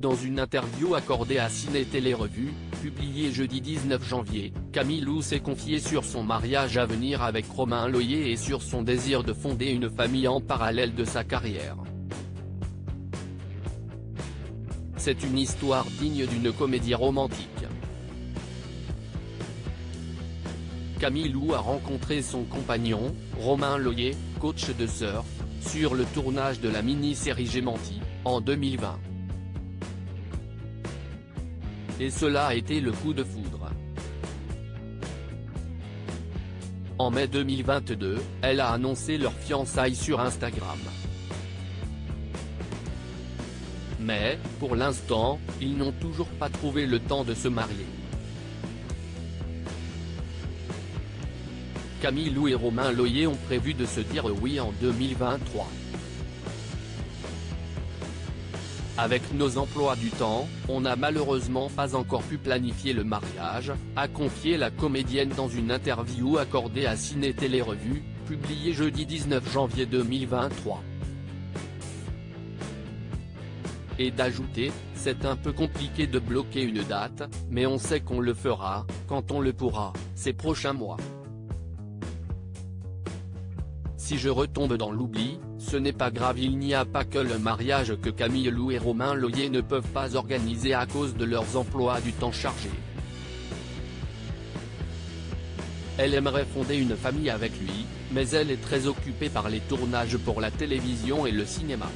Dans une interview accordée à Ciné Télé Revue, publiée jeudi 19 janvier, Camille Lou s'est confiée sur son mariage à venir avec Romain Loyer et sur son désir de fonder une famille en parallèle de sa carrière. C'est une histoire digne d'une comédie romantique. Camille Lou a rencontré son compagnon, Romain Loyer, coach de surf, sur le tournage de la mini-série J'ai menti, en 2020. Et cela a été le coup de foudre. En mai 2022, elle a annoncé leur fiançailles sur Instagram. Mais, pour l'instant, ils n'ont toujours pas trouvé le temps de se marier. Camille Lou et Romain Loyer ont prévu de se dire oui en 2023. Avec nos emplois du temps, on n'a malheureusement pas encore pu planifier le mariage, a confié la comédienne dans une interview accordée à Ciné Télé Revue, publiée jeudi 19 janvier 2023. Et d'ajouter, c'est un peu compliqué de bloquer une date, mais on sait qu'on le fera, quand on le pourra, ces prochains mois. Si je retombe dans l'oubli, ce n'est pas grave, il n'y a pas que le mariage que Camille Lou et Romain Loyer ne peuvent pas organiser à cause de leurs emplois du temps chargés. Elle aimerait fonder une famille avec lui, mais elle est très occupée par les tournages pour la télévision et le cinéma.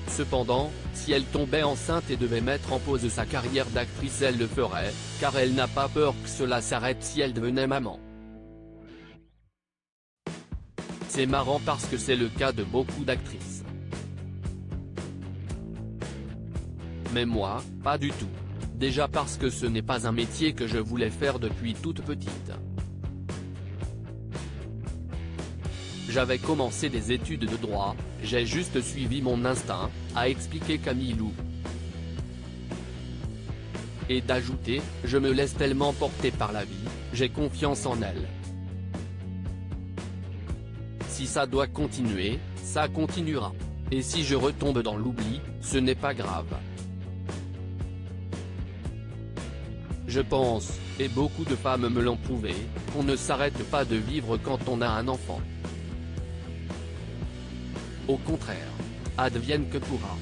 Cependant, si elle tombait enceinte et devait mettre en pause sa carrière d'actrice, elle le ferait, car elle n'a pas peur que cela s'arrête si elle devenait maman. C'est marrant parce que c'est le cas de beaucoup d'actrices. Mais moi, pas du tout. Déjà parce que ce n'est pas un métier que je voulais faire depuis toute petite. J'avais commencé des études de droit, j'ai juste suivi mon instinct, a expliqué Camille Lou. Et d'ajouter, je me laisse tellement porter par la vie, j'ai confiance en elle. Si ça doit continuer, ça continuera. Et si je retombe dans l'oubli, ce n'est pas grave. Je pense, et beaucoup de femmes me l'ont prouvé, qu'on ne s'arrête pas de vivre quand on a un enfant. Au contraire, advienne que pourra.